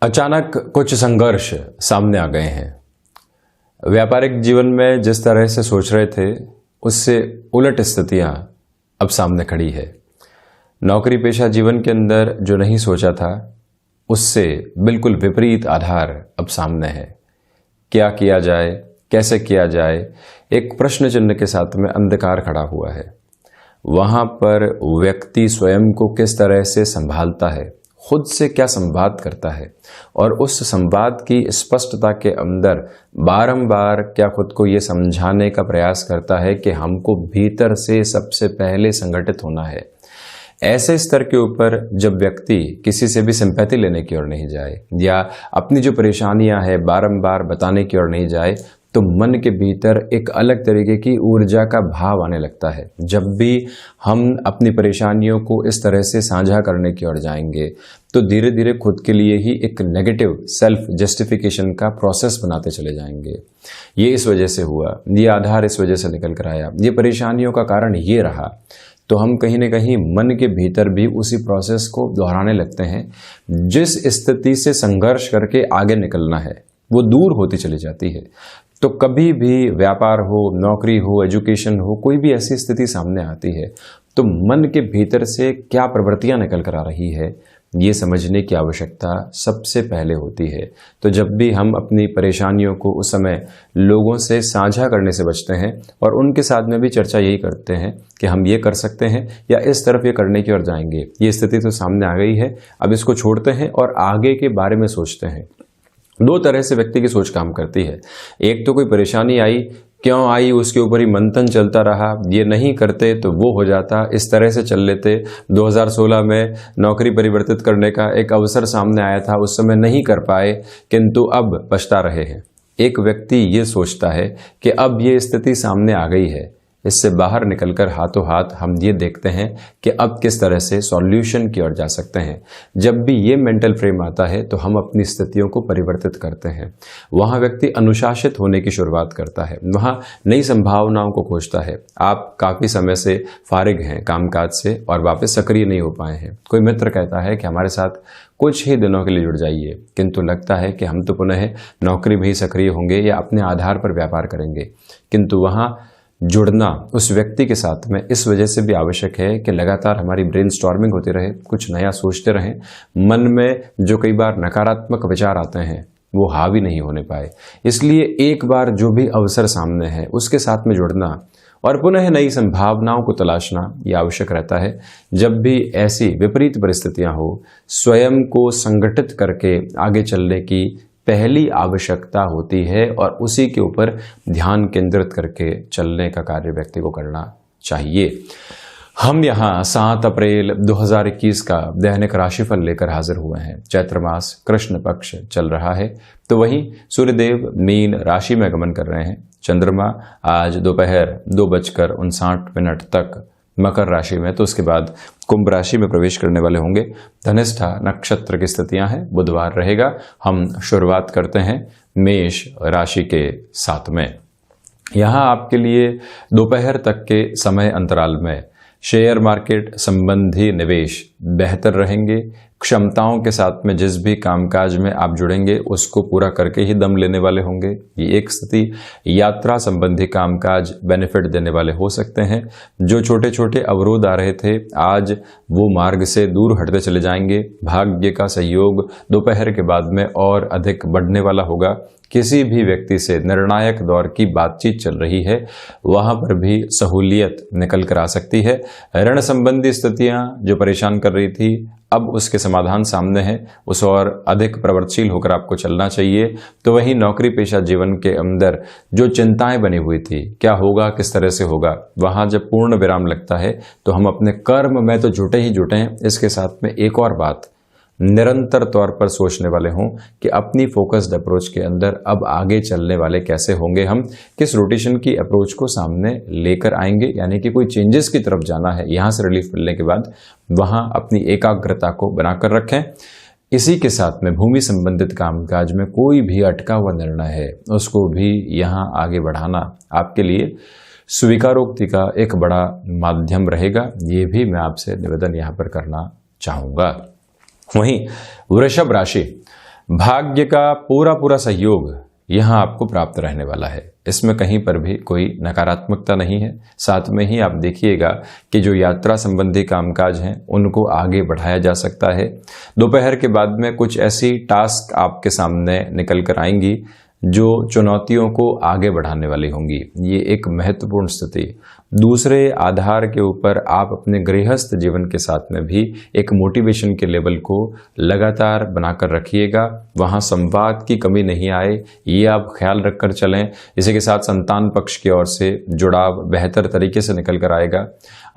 अचानक कुछ संघर्ष सामने आ गए हैं। व्यापारिक जीवन में जिस तरह से सोच रहे थे उससे उलट स्थितियां अब सामने खड़ी है। नौकरी पेशा जीवन के अंदर जो नहीं सोचा था उससे बिल्कुल विपरीत आधार अब सामने है। क्या किया जाए, कैसे किया जाए, एक प्रश्न चिन्ह के साथ में अंधकार खड़ा हुआ है। वहां पर व्यक्ति स्वयं को किस तरह से संभालता है, खुद से क्या संवाद करता है और उस संवाद की स्पष्टता के अंदर बारंबार क्या खुद को ये समझाने का प्रयास करता है कि हमको भीतर से सबसे पहले संगठित होना है। ऐसे स्तर के ऊपर जब व्यक्ति किसी से भी सिंपैथी लेने की ओर नहीं जाए या अपनी जो परेशानियां हैं बारंबार बताने की ओर नहीं जाए तो मन के भीतर एक अलग तरीके की ऊर्जा का भाव आने लगता है। जब भी हम अपनी परेशानियों को इस तरह से साझा करने की ओर जाएंगे तो धीरे धीरे खुद के लिए ही एक नेगेटिव सेल्फ जस्टिफिकेशन का प्रोसेस बनाते चले जाएंगे। ये इस वजह से हुआ, ये आधार इस वजह से निकल कर आया, ये परेशानियों का कारण ये रहा, तो हम कहीं ना कहीं मन के भीतर भी उसी प्रोसेस को दोहराने लगते हैं। जिस स्थिति से संघर्ष करके आगे निकलना है वो दूर होती चली जाती है। तो कभी भी व्यापार हो, नौकरी हो, एजुकेशन हो, कोई भी ऐसी स्थिति सामने आती है तो मन के भीतर से क्या प्रवृत्तियां निकल कर आ रही है ये समझने की आवश्यकता सबसे पहले होती है। तो जब भी हम अपनी परेशानियों को उस समय लोगों से साझा करने से बचते हैं और उनके साथ में भी चर्चा यही करते हैं कि हम ये कर सकते हैं या इस तरफ ये करने की ओर जाएंगे, ये स्थिति तो सामने आ गई है, अब इसको छोड़ते हैं और आगे के बारे में सोचते हैं। दो तरह से व्यक्ति की सोच काम करती है। एक तो कोई परेशानी आई, क्यों आई उसके ऊपर ही मंथन चलता रहा, ये नहीं करते तो वो हो जाता, इस तरह से चल लेते। 2016 में नौकरी परिवर्तित करने का एक अवसर सामने आया था, उस समय नहीं कर पाए किंतु अब पछता रहे हैं। एक व्यक्ति ये सोचता है कि अब ये स्थिति सामने आ गई है, इससे बाहर निकलकर हाथों हाथ हम ये देखते हैं कि अब किस तरह से सॉल्यूशन की ओर जा सकते हैं। जब भी ये मेंटल फ्रेम आता है तो हम अपनी स्थितियों को परिवर्तित करते हैं। वहाँ व्यक्ति अनुशासित होने की शुरुआत करता है, वहाँ नई संभावनाओं को खोजता है। आप काफ़ी समय से फारिग हैं कामकाज से और वापस सक्रिय नहीं हो पाए हैं। कोई मित्र कहता है कि हमारे साथ कुछ ही दिनों के लिए जुड़ जाइए, किंतु लगता है कि हम तो पुनः नौकरी में ही सक्रिय होंगे या अपने आधार पर व्यापार करेंगे। किंतु वहाँ जुड़ना उस व्यक्ति के साथ में इस वजह से भी आवश्यक है कि लगातार हमारी ब्रेनस्टॉर्मिंग होती रहे, कुछ नया सोचते रहें। मन में जो कई बार नकारात्मक विचार आते हैं वो हावी नहीं होने पाए। इसलिए एक बार जो भी अवसर सामने है उसके साथ में जुड़ना और पुनः नई संभावनाओं को तलाशना ये आवश्यक रहता है। जब भी ऐसी विपरीत परिस्थितियां हो, स्वयं को संगठित करके आगे चलने की पहली आवश्यकता होती है और उसी के ऊपर ध्यान केंद्रित करके चलने का कार्य व्यक्ति को करना चाहिए। हम यहाँ 7 अप्रैल 2021 का दैनिक राशिफल लेकर हाजिर हुए हैं। चैत्र मास कृष्ण पक्ष चल रहा है, तो वहीं सूर्यदेव मीन राशि में गमन कर रहे हैं। चंद्रमा आज दोपहर 2:59 तक मकर राशि में, तो उसके बाद कुंभ राशि में प्रवेश करने वाले होंगे। धनिष्ठा नक्षत्र की स्थितियां हैं, बुधवार रहेगा। हम शुरुआत करते हैं मेष राशि के साथ में। यहाँ आपके लिए दोपहर तक के समय अंतराल में शेयर मार्केट संबंधी निवेश बेहतर रहेंगे। क्षमताओं के साथ में जिस भी कामकाज में आप जुड़ेंगे उसको पूरा करके ही दम लेने वाले होंगे, ये एक स्थिति। यात्रा संबंधी कामकाज बेनिफिट देने वाले हो सकते हैं। जो छोटे छोटे अवरोध आ रहे थे आज वो मार्ग से दूर हटते चले जाएंगे। भाग्य का सहयोग दोपहर के बाद में और अधिक बढ़ने वाला होगा। किसी भी व्यक्ति से निर्णायक दौर की बातचीत चल रही है, वहां पर भी सहूलियत निकल कर आ सकती है। ऋण संबंधी स्थितियां जो परेशान कर रही थी अब उसके समाधान सामने हैं, उस और अधिक प्रवृत्तशील होकर आपको चलना चाहिए। तो वहीं नौकरी पेशा जीवन के अंदर जो चिंताएं बनी हुई थी, क्या होगा, किस तरह से होगा, वहां जब पूर्ण विराम लगता है तो हम अपने कर्म में तो जुटे ही जुटे हैं। इसके साथ में एक और बात निरंतर तौर पर सोचने वाले हों कि अपनी फोकस्ड अप्रोच के अंदर अब आगे चलने वाले कैसे होंगे, हम किस रोटेशन की अप्रोच को सामने लेकर आएंगे, यानी कि कोई चेंजेस की तरफ जाना है। यहाँ से रिलीफ मिलने के बाद वहाँ अपनी एकाग्रता को बनाकर रखें। इसी के साथ में भूमि संबंधित कामकाज में कोई भी अटका हुआ निर्णय है उसको भी यहाँ आगे बढ़ाना आपके लिए स्वीकारोक्ति का एक बड़ा माध्यम रहेगा। ये भी मैं आपसे निवेदन यहाँ पर करना चाहूँगा। वहीं वृषभ राशि, भाग्य का पूरा पूरा सहयोग यहाँ आपको प्राप्त रहने वाला है। इसमें कहीं पर भी कोई नकारात्मकता नहीं है। साथ में ही आप देखिएगा कि जो यात्रा संबंधी कामकाज हैं उनको आगे बढ़ाया जा सकता है। दोपहर के बाद में कुछ ऐसी टास्क आपके सामने निकल कर आएंगी जो चुनौतियों को आगे बढ़ाने वाली होंगी। ये एक महत्वपूर्ण स्थिति। दूसरे आधार के ऊपर आप अपने गृहस्थ जीवन के साथ में भी एक मोटिवेशन के लेवल को लगातार बनाकर रखिएगा। वहाँ संवाद की कमी नहीं आए, ये आप ख्याल रखकर चलें। इसी के साथ संतान पक्ष की ओर से जुड़ाव बेहतर तरीके से निकल कर आएगा।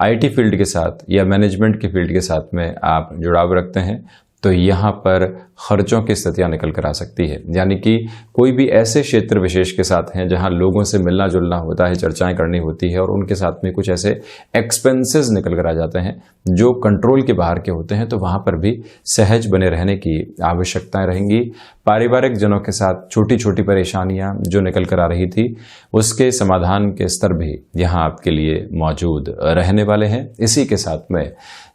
IT फील्ड के साथ या मैनेजमेंट की फील्ड के साथ में आप जुड़ाव रखते हैं तो यहाँ पर खर्चों की स्थितियां निकल कर आ सकती है। यानी कि कोई भी ऐसे क्षेत्र विशेष के साथ हैं जहां लोगों से मिलना जुलना होता है, चर्चाएं करनी होती है और उनके साथ में कुछ ऐसे एक्सपेंसेस निकल कर आ जाते हैं जो कंट्रोल के बाहर के होते हैं, तो वहां पर भी सहज बने रहने की आवश्यकताएं रहेंगी। पारिवारिक जनों के साथ छोटी छोटी परेशानियां जो निकल कर आ रही थी उसके समाधान के स्तर भी यहाँ आपके लिए मौजूद रहने वाले हैं। इसी के साथ में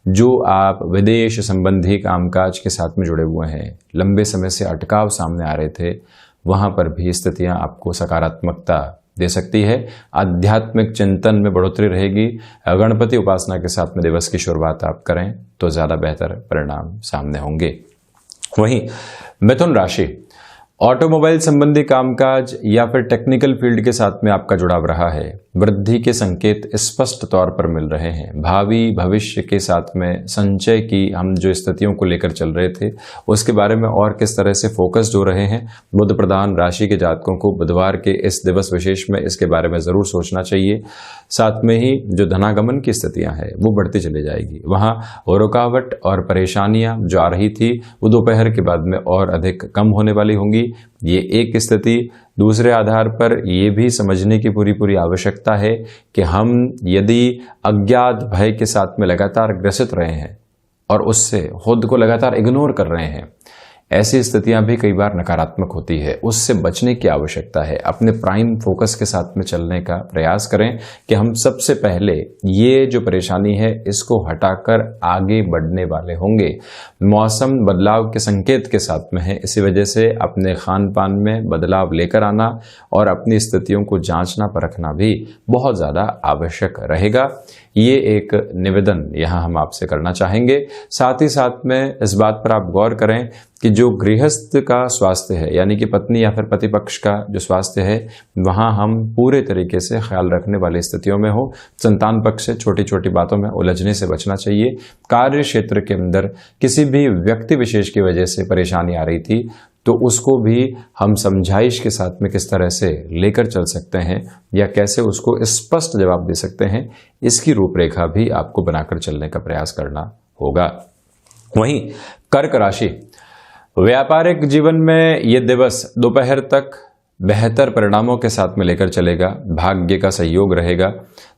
जो आप विदेश संबंधी कामकाज के साथ में जुड़े हुए हैं, लंबे समय से अटकाव सामने आ रहे थे, वहां पर भी स्थितियां आपको सकारात्मकता दे सकती है। आध्यात्मिक चिंतन में बढ़ोतरी रहेगी। गणपति उपासना के साथ में दिवस की शुरुआत आप करें तो ज्यादा बेहतर परिणाम सामने होंगे। वहीं मिथुन राशि, ऑटोमोबाइल संबंधी कामकाज या फिर टेक्निकल फील्ड के साथ में आपका जुड़ाव रहा है। वृद्धि के संकेत स्पष्ट तौर पर मिल रहे हैं। भावी भविष्य के साथ में संचय की हम जो स्थितियों को लेकर चल रहे थे उसके बारे में और किस तरह से फोकस्ड हो रहे हैं। बुध प्रधान राशि के जातकों को बुधवार के इस दिवस विशेष में इसके बारे में जरूर सोचना चाहिए। साथ में ही जो धनागमन की स्थितियां हैं वो बढ़ती चली जाएगी। वहां रुकावट और परेशानियां जो आ रही थी वो दोपहर के बाद में और अधिक कम होने वाली होंगी। ये एक स्थिति। दूसरे आधार पर यह भी समझने की पूरी पूरी आवश्यकता है कि हम यदि अज्ञात भय के साथ में लगातार ग्रसित रहे हैं और उससे खुद को लगातार इग्नोर कर रहे हैं, ऐसी स्थितियां भी कई बार नकारात्मक होती है। उससे बचने की आवश्यकता है। अपने प्राइम फोकस के साथ में चलने का प्रयास करें कि हम सबसे पहले ये जो परेशानी है इसको हटाकर आगे बढ़ने वाले होंगे। मौसम बदलाव के संकेत के साथ में है, इसी वजह से अपने खान पान में बदलाव लेकर आना और अपनी स्थितियों को जांचना परखना भी बहुत ज़्यादा आवश्यक रहेगा। ये एक निवेदन यहाँ हम आपसे करना चाहेंगे। साथ ही साथ में इस बात पर आप गौर करें कि जो गृहस्थ का स्वास्थ्य है, यानी कि पत्नी या फिर पति पक्ष का जो स्वास्थ्य है, वहां हम पूरे तरीके से ख्याल रखने वाली स्थितियों में हो। संतान पक्ष से छोटी छोटी बातों में उलझने से बचना चाहिए। कार्य क्षेत्र के अंदर किसी भी व्यक्ति विशेष की वजह से परेशानी आ रही थी तो उसको भी हम समझाइश के साथ में किस तरह से लेकर चल सकते हैं या कैसे उसको स्पष्ट जवाब दे सकते हैं, इसकी रूपरेखा भी आपको बनाकर चलने का प्रयास करना होगा। वहीं कर्क राशि, व्यापारिक जीवन में ये दिवस दोपहर तक बेहतर परिणामों के साथ में लेकर चलेगा। भाग्य का सहयोग रहेगा।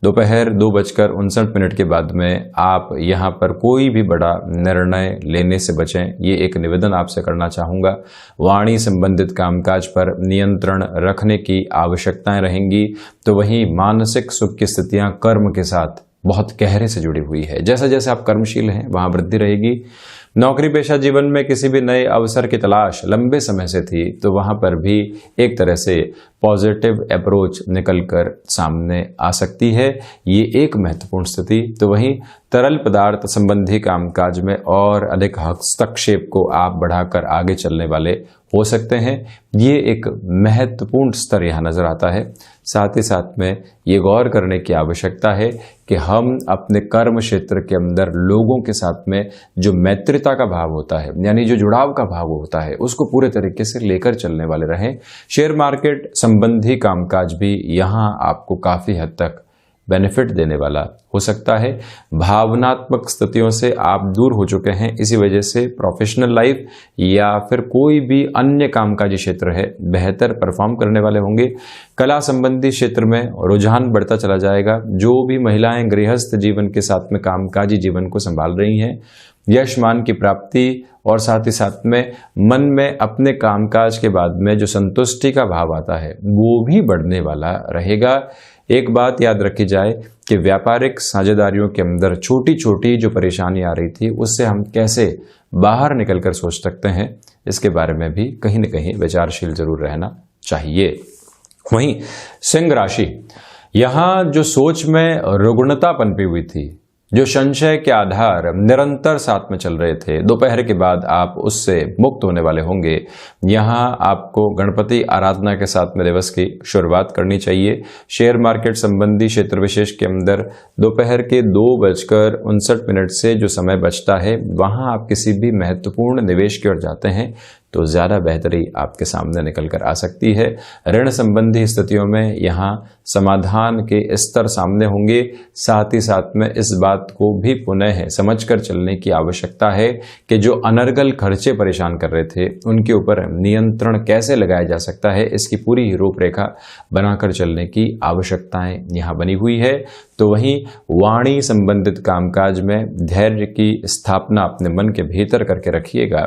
दोपहर 2:59 के बाद में आप यहाँ पर कोई भी बड़ा निर्णय लेने से बचें, ये एक निवेदन आपसे करना चाहूँगा। वाणी संबंधित कामकाज पर नियंत्रण रखने की आवश्यकताएं रहेंगी। तो वहीं मानसिक सुख की स्थितियां कर्म के साथ बहुत गहरे से जुड़ी हुई है। जैसे जैसे आप कर्मशील हैं वहां वृद्धि रहेगी। नौकरी पेशा जीवन में किसी भी नए अवसर की तलाश लंबे समय से थी तो वहां पर भी एक तरह से पॉजिटिव अप्रोच निकलकर सामने आ सकती है। ये एक महत्वपूर्ण स्थिति। तो वहीं तरल पदार्थ संबंधी कामकाज में और अधिक हस्तक्षेप को आप बढ़ाकर आगे चलने वाले हो सकते हैं। ये एक महत्वपूर्ण स्तर यहाँ नजर आता है। साथ ही साथ में ये गौर करने की आवश्यकता है कि हम अपने कर्म क्षेत्र के अंदर लोगों के साथ में जो मैत्रिता का भाव होता है, यानी जो जुड़ाव का भाव होता है, उसको पूरे तरीके से लेकर चलने वाले रहें। शेयर मार्केट संबंधी कामकाज भी यहाँ आपको काफी हद तक बेनिफिट देने वाला हो सकता है। भावनात्मक स्थितियों से आप दूर हो चुके हैं, इसी वजह से प्रोफेशनल लाइफ या फिर कोई भी अन्य कामकाजी क्षेत्र है बेहतर परफॉर्म करने वाले होंगे। कला संबंधी क्षेत्र में रुझान बढ़ता चला जाएगा। जो भी महिलाएं गृहस्थ जीवन के साथ में कामकाजी जीवन को संभाल रही हैं, यश मान की प्राप्ति और साथ ही साथ में मन में अपने कामकाज के बाद में जो संतुष्टि का भाव आता है वो भी बढ़ने वाला रहेगा। एक बात याद रखी जाए कि व्यापारिक साझेदारियों के अंदर छोटी छोटी जो परेशानी आ रही थी उससे हम कैसे बाहर निकलकर सोच सकते हैं, इसके बारे में भी कहीं न कहीं विचारशील जरूर रहना चाहिए। वहीं सिंह राशि, यहां जो सोच में रुग्णता पनपी हुई थी, जो संशय के आधार निरंतर साथ में चल रहे थे, दोपहर के बाद आप उससे मुक्त होने वाले होंगे। यहां आपको गणपति आराधना के साथ में दिवस की शुरुआत करनी चाहिए। शेयर मार्केट संबंधी क्षेत्र विशेष के अंदर दोपहर के 2:59 से जो समय बचता है, वहां आप किसी भी महत्वपूर्ण निवेश की ओर जाते हैं तो ज्यादा बेहतरी आपके सामने निकल कर आ सकती है। ऋण संबंधी स्थितियों में यहां समाधान के स्तर सामने होंगे। साथ ही साथ में इस बात को भी पुनः समझकर चलने की आवश्यकता है कि जो अनर्गल खर्चे परेशान कर रहे थे, उनके ऊपर नियंत्रण कैसे लगाया जा सकता है, इसकी पूरी रूपरेखा बनाकर चलने की आवश्यकताएं यहां बनी हुई है। तो वहीं वाणी संबंधित कामकाज में धैर्य की स्थापना अपने मन के भीतर करके रखिएगा।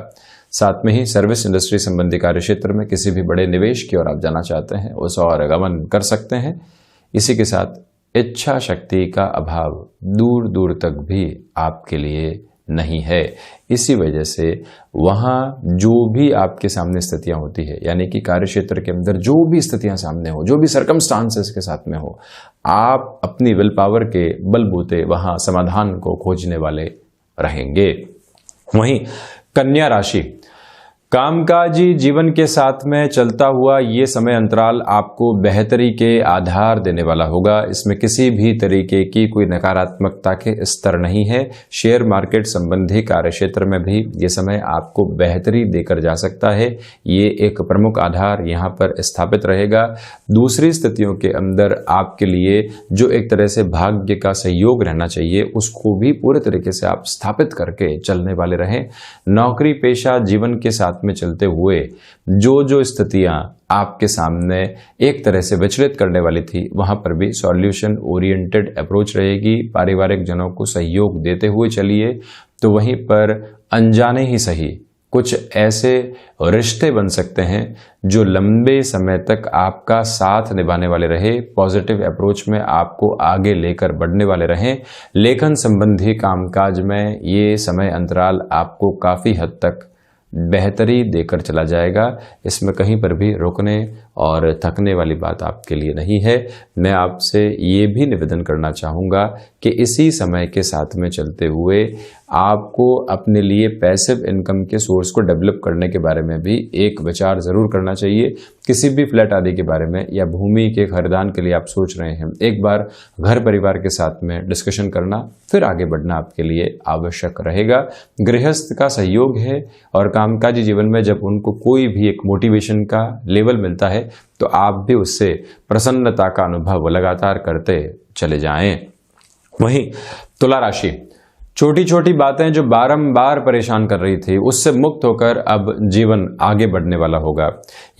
साथ में ही सर्विस इंडस्ट्री संबंधी कार्य क्षेत्र में किसी भी बड़े निवेश की ओर आप जाना चाहते हैं, उस और गमन कर सकते हैं। इसी के साथ इच्छा शक्ति का अभाव दूर दूर तक भी आपके लिए नहीं है। इसी वजह से वहां जो भी आपके सामने स्थितियां होती है, यानी कि कार्य क्षेत्र के अंदर जो भी स्थितियां सामने हो, जो भी सर्कमस्टांसेस के साथ में हो, आप अपनी विल पावर के बलबूते वहां समाधान को खोजने वाले रहेंगे। वहीं कन्या राशि, कामकाजी जीवन के साथ में चलता हुआ ये समय अंतराल आपको बेहतरी के आधार देने वाला होगा। इसमें किसी भी तरीके की कोई नकारात्मकता के स्तर नहीं है। शेयर मार्केट संबंधी कार्य क्षेत्र में भी ये समय आपको बेहतरी देकर जा सकता है। ये एक प्रमुख आधार यहाँ पर स्थापित रहेगा। दूसरी स्थितियों के अंदर आपके लिए जो एक तरह से भाग्य का सहयोग रहना चाहिए, उसको भी पूरे तरीके से आप स्थापित करके चलने वाले रहें। नौकरी पेशा जीवन के साथ में चलते हुए जो स्थितियां आपके सामने एक तरह से विचलित करने वाली थी, वहां पर भी सॉल्यूशन ओरिएंटेड अप्रोच रहेगी। पारिवारिक जनों को सहयोग देते हुए चलिए। तो वहीं पर अनजाने ही सही कुछ ऐसे रिश्ते बन सकते हैं जो लंबे समय तक आपका साथ निभाने वाले रहे, पॉजिटिव अप्रोच में आपको आगे लेकर बढ़ने वाले रहें। लेखन संबंधी कामकाज में ये समय अंतराल आपको काफी हद तक बेहतरी देकर चला जाएगा। इसमें कहीं पर भी रुकने और थकने वाली बात आपके लिए नहीं है। मैं आपसे ये भी निवेदन करना चाहूँगा कि इसी समय के साथ में चलते हुए आपको अपने लिए पैसिव इनकम के सोर्स को डेवलप करने के बारे में भी एक विचार ज़रूर करना चाहिए। किसी भी फ्लैट आदि के बारे में या भूमि के खरीदान के लिए आप सोच रहे हैं, एक बार घर परिवार के साथ में डिस्कशन करना, फिर आगे बढ़ना आपके लिए आवश्यक रहेगा। गृहस्थ का सहयोग है और कामकाजी जीवन में जब उनको कोई भी एक मोटिवेशन का लेवल मिलता है तो आप भी उससे प्रसन्नता का अनुभव लगातार करते चले जाएं। वहीं तुला राशि, छोटी छोटी बातें जो बारंबार परेशान कर रही थी, उससे मुक्त होकर अब जीवन आगे बढ़ने वाला होगा।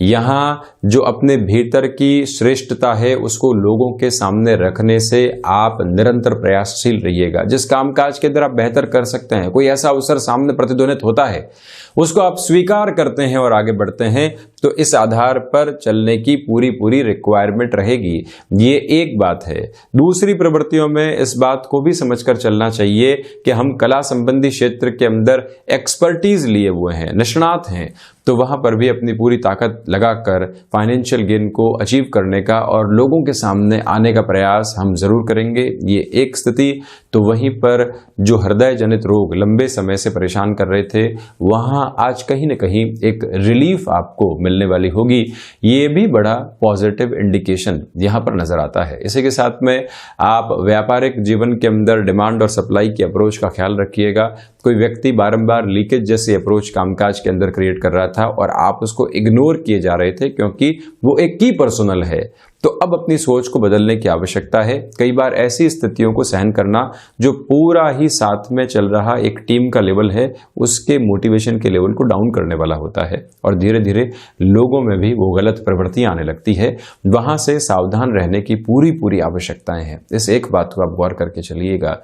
यहाँ जो अपने भीतर की श्रेष्ठता है उसको लोगों के सामने रखने से आप निरंतर प्रयासशील रहिएगा। जिस कामकाज के अंदर आप बेहतर कर सकते हैं, कोई ऐसा अवसर सामने प्रतिध्वनित होता है, उसको आप स्वीकार करते हैं और आगे बढ़ते हैं, तो इस आधार पर चलने की पूरी रिक्वायरमेंट रहेगी। ये एक बात है। दूसरी प्रवृत्तियों में इस बात को भी समझकर चलना चाहिए कि हम कला संबंधी क्षेत्र के अंदर एक्सपर्टीज लिए हुए हैं, निष्णात हैं, तो वहां पर भी अपनी पूरी ताकत लगाकर फाइनेंशियल गेन को अचीव करने का और लोगों के सामने आने का प्रयास हम जरूर करेंगे। ये एक स्थिति। तो वहीं पर जो हृदय जनित रोग लंबे समय से परेशान कर रहे थे, वहां आज कहीं न कहीं एक रिलीफ आपको मिलने वाली होगी। ये भी बड़ा पॉजिटिव इंडिकेशन यहां पर नजर आता है। इसी के साथ में आप व्यापारिक जीवन के अंदर डिमांड और सप्लाई की अप्रोच का ख्याल रखिएगा। कोई व्यक्ति बारंबार लीकेज जैसी अप्रोच कामकाज के अंदर क्रिएट कर रहा था और आप उसको इग्नोर किए जा रहे थे क्योंकि वो एक की पर्सनल है, तो अब अपनी सोच को बदलने की आवश्यकता है। कई बार ऐसी स्थितियों को सहन करना जो पूरा ही साथ में चल रहा एक टीम का लेवल है, उसके मोटिवेशन के लेवल को डाउन करने वाला होता है और धीरे धीरे लोगों में भी वो गलत प्रवृत्तियां आने लगती है। वहां से सावधान रहने की पूरी आवश्यकताएं हैं। इस एक बात को आप गौर करके चलिएगा।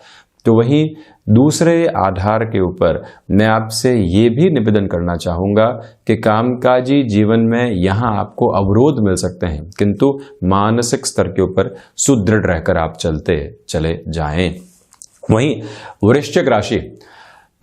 तो वहीं दूसरे आधार के ऊपर मैं आपसे ये भी निवेदन करना चाहूँगा कि कामकाजी जीवन में यहाँ आपको अवरोध मिल सकते हैं, किंतु मानसिक स्तर के ऊपर सुदृढ़ रहकर आप चलते चले जाएं। वहीं वृश्चिक राशि,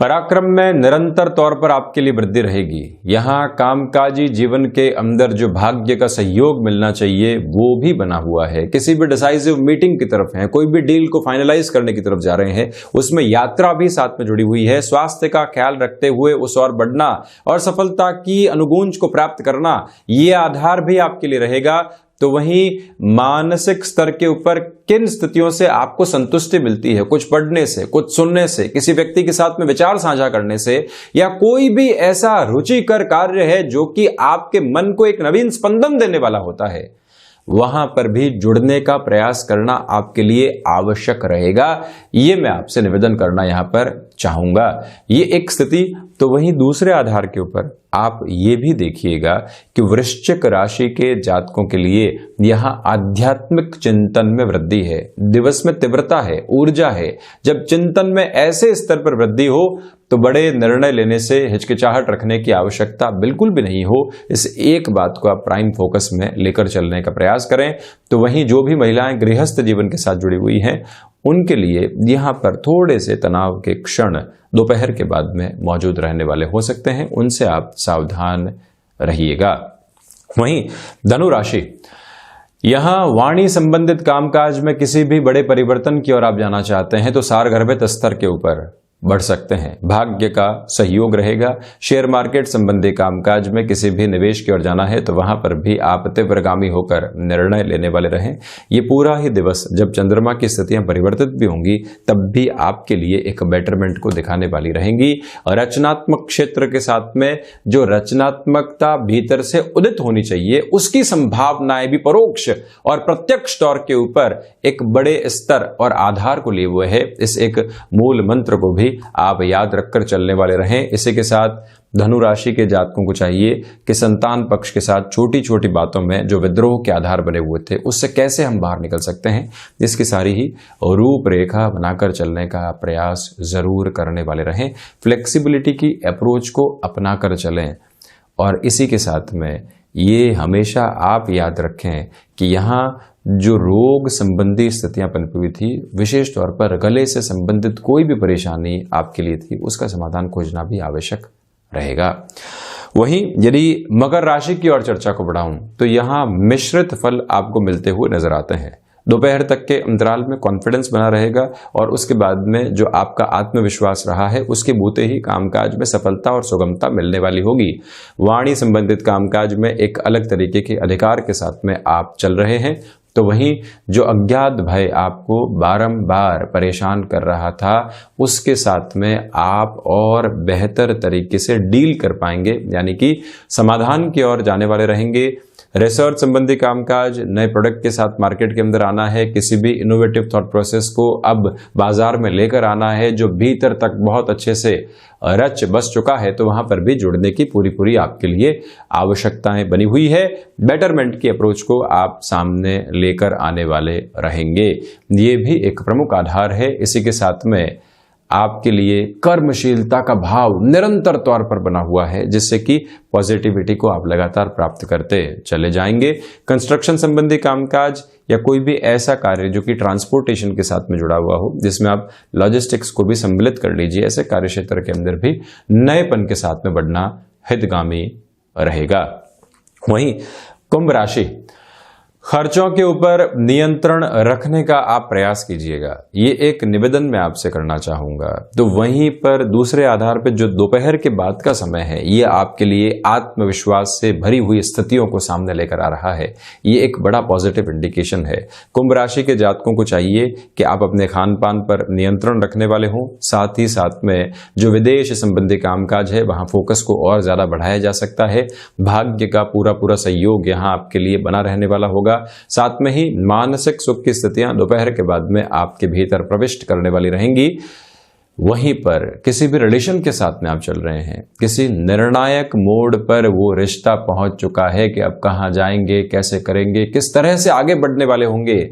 पराक्रम में निरंतर तौर पर आपके लिए वृद्धि रहेगी। यहाँ कामकाजी जीवन के अंदर जो भाग्य का सहयोग मिलना चाहिए वो भी बना हुआ है। किसी भी डिसाइसिव मीटिंग की तरफ है, कोई भी डील को फाइनलाइज करने की तरफ जा रहे हैं, उसमें यात्रा भी साथ में जुड़ी हुई है। स्वास्थ्य का ख्याल रखते हुए उस और बढ़ना और सफलता की अनुगूंज को प्राप्त करना, ये आधार भी आपके लिए रहेगा। तो वहीं मानसिक स्तर के ऊपर किन स्थितियों से आपको संतुष्टि मिलती है, कुछ पढ़ने से, कुछ सुनने से, किसी व्यक्ति के साथ में विचार साझा करने से, या कोई भी ऐसा रुचिकर कार्य है जो कि आपके मन को एक नवीन स्पंदन देने वाला होता है, वहां पर भी जुड़ने का प्रयास करना आपके लिए आवश्यक रहेगा। ये मैं आपसे निवेदन करना यहां पर चाहूंगा। ये एक स्थिति। तो वहीं दूसरे आधार के ऊपर आप ये भी देखिएगा कि वृश्चिक राशि के जातकों के लिए यहां आध्यात्मिक चिंतन में वृद्धि है, दिवस में तीव्रता है, ऊर्जा है। जब चिंतन में ऐसे स्तर पर वृद्धि हो तो बड़े निर्णय लेने से हिचकिचाहट रखने की आवश्यकता बिल्कुल भी नहीं हो। इस एक बात को आप प्राइम फोकस में लेकर चलने का प्रयास करें। तो वहीं जो भी महिलाएं गृहस्थ जीवन के साथ जुड़ी हुई हैं, उनके लिए यहां पर थोड़े से तनाव के क्षण दोपहर के बाद में मौजूद रहने वाले हो सकते हैं, उनसे आप सावधान रहिएगा। वहीं धनु राशि, यहां वाणी संबंधित कामकाज में किसी भी बड़े परिवर्तन की ओर आप जाना चाहते हैं तो सारगर्भित स्तर के ऊपर बढ़ सकते हैं। भाग्य का सहयोग रहेगा। शेयर मार्केट संबंधी कामकाज में किसी भी निवेश की ओर जाना है तो वहां पर भी आप तीव्रगामी होकर निर्णय लेने वाले रहें। ये पूरा ही दिवस जब चंद्रमा की स्थितियां परिवर्तित भी होंगी तब भी आपके लिए एक बेटरमेंट को दिखाने वाली रहेंगी। और रचनात्मक क्षेत्र के साथ में जो रचनात्मकता भीतर से उदित होनी चाहिए, उसकी संभावनाएं भी परोक्ष और प्रत्यक्ष तौर के ऊपर एक बड़े स्तर और आधार को लिए हुए है। इस एक मूल मंत्र को भी आप याद रखकर चलने वाले रहें। इसी के साथ धनु राशि के जातकों को चाहिए कि संतान पक्ष के साथ छोटी छोटी बातों में जो विद्रोह के आधार बने हुए थे उससे कैसे हम बाहर निकल सकते हैं, इसकी सारी ही रूपरेखा बनाकर चलने का प्रयास जरूर करने वाले रहें। फ्लेक्सिबिलिटी की अप्रोच को अपनाकर चलें। और इसी के साथ में ये हमेशा आप याद रखें कि यहाँ जो रोग संबंधी स्थितियां पनपी हुई थी, विशेष तौर पर गले से संबंधित कोई भी परेशानी आपके लिए थी, उसका समाधान खोजना भी आवश्यक रहेगा। वहीं यदि मकर राशि की ओर चर्चा को बढ़ाऊं तो यहां मिश्रित फल आपको मिलते हुए नजर आते हैं। दोपहर तक के अंतराल में कॉन्फिडेंस बना रहेगा और उसके बाद में जो आपका आत्मविश्वास रहा है उसके बूते ही कामकाज में सफलता और सुगमता मिलने वाली होगी। वाणी संबंधित कामकाज में एक अलग तरीके के अधिकार के साथ में आप चल रहे हैं। तो वहीं जो अज्ञात भय आपको बारंबार परेशान कर रहा था, उसके साथ में आप और बेहतर तरीके से डील कर पाएंगे, यानी कि समाधान की ओर जाने वाले रहेंगे। रिसर्च संबंधी कामकाज, नए प्रोडक्ट के साथ मार्केट के अंदर आना है, किसी भी इनोवेटिव थॉट प्रोसेस को अब बाजार में लेकर आना है जो भीतर तक बहुत अच्छे से रच बस चुका है, तो वहां पर भी जुड़ने की पूरी आपके लिए आवश्यकताएं बनी हुई है। बेटरमेंट की अप्रोच को आप सामने लेकर आने वाले रहेंगे, ये भी एक प्रमुख आधार है। इसी के साथ में आपके लिए कर्मशीलता का भाव निरंतर तौर पर बना हुआ है, जिससे कि पॉजिटिविटी को आप लगातार प्राप्त करते चले जाएंगे। कंस्ट्रक्शन संबंधी कामकाज या कोई भी ऐसा कार्य जो कि ट्रांसपोर्टेशन के साथ में जुड़ा हुआ हो, जिसमें आप लॉजिस्टिक्स को भी सम्मिलित कर लीजिए, ऐसे कार्य क्षेत्र के अंदर भी नएपन के साथ में बढ़ना हितगामी रहेगा। वहीं कुंभ राशि, खर्चों के ऊपर नियंत्रण रखने का आप प्रयास कीजिएगा, ये एक निवेदन मैं आपसे करना चाहूंगा। तो वहीं पर दूसरे आधार पर जो दोपहर के बाद का समय है, ये आपके लिए आत्मविश्वास से भरी हुई स्थितियों को सामने लेकर आ रहा है। ये एक बड़ा पॉजिटिव इंडिकेशन है। कुंभ राशि के जातकों को चाहिए कि आप अपने खान पान पर नियंत्रण रखने वाले हों। साथ ही साथ में जो विदेश संबंधी कामकाज है वहां फोकस को और ज्यादा बढ़ाया जा सकता है। भाग्य का पूरा सहयोग यहाँ आपके लिए बना रहने वाला होगा। साथ में ही मानसिक सुख की स्थितियां दोपहर के बाद में आपके भीतर प्रविष्ट करने वाली रहेंगी। वहीं पर किसी भी रिलेशन के साथ में आप चल रहे हैं, किसी निर्णायक मोड़ पर वो रिश्ता पहुंच चुका है कि अब कहां जाएंगे, कैसे करेंगे, किस तरह से आगे बढ़ने वाले होंगे,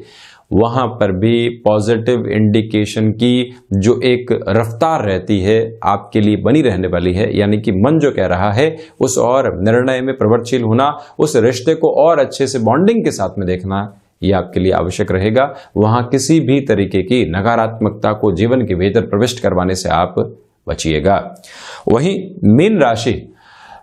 वहां पर भी पॉजिटिव इंडिकेशन की जो एक रफ्तार रहती है आपके लिए बनी रहने वाली है। यानी कि मन जो कह रहा है उस और निर्णय में प्रवृत्तशील होना, उस रिश्ते को और अच्छे से बॉन्डिंग के साथ में देखना, ये आपके लिए आवश्यक रहेगा। वहां किसी भी तरीके की नकारात्मकता को जीवन के भीतर प्रविष्ट करवाने से आप बचिएगा। वहीं मीन राशि,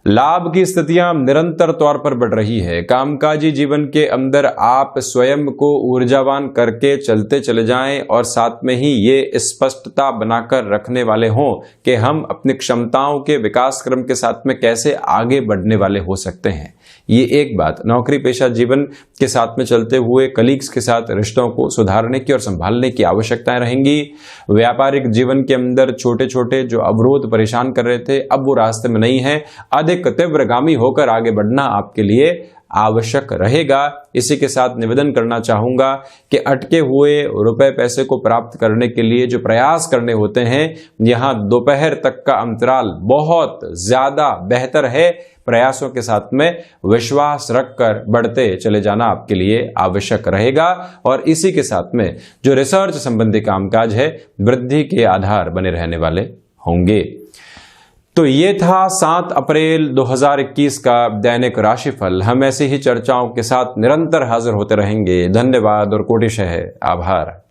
लाभ की स्थितियां निरंतर तौर पर बढ़ रही है। कामकाजी जीवन के अंदर आप स्वयं को ऊर्जावान करके चलते चले जाएं और साथ में ही ये स्पष्टता बनाकर रखने वाले हों कि हम अपनी क्षमताओं के विकास क्रम के साथ में कैसे आगे बढ़ने वाले हो सकते हैं। ये एक बात। नौकरी पेशा जीवन के साथ में चलते हुए कलीग्स के साथ रिश्तों को सुधारने की और संभालने की आवश्यकताएं रहेंगी। व्यापारिक जीवन के अंदर छोटे छोटे जो अवरोध परेशान कर रहे थे, अब वो रास्ते में नहीं है। अधिक तीव्रगामी होकर आगे बढ़ना आपके लिए आवश्यक रहेगा। इसी के साथ निवेदन करना चाहूंगा कि अटके हुए रुपए पैसे को प्राप्त करने के लिए जो प्रयास करने होते हैं, यहां दोपहर तक का अंतराल बहुत ज्यादा बेहतर है। प्रयासों के साथ में विश्वास रखकर बढ़ते चले जाना आपके लिए आवश्यक रहेगा। और इसी के साथ में जो रिसर्च संबंधी कामकाज है, वृद्धि के आधार बने रहने वाले होंगे। तो ये था 7 अप्रैल 2021 का दैनिक राशिफल। हम ऐसी ही चर्चाओं के साथ निरंतर हाजिर होते रहेंगे। धन्यवाद और कोटिशः आभार।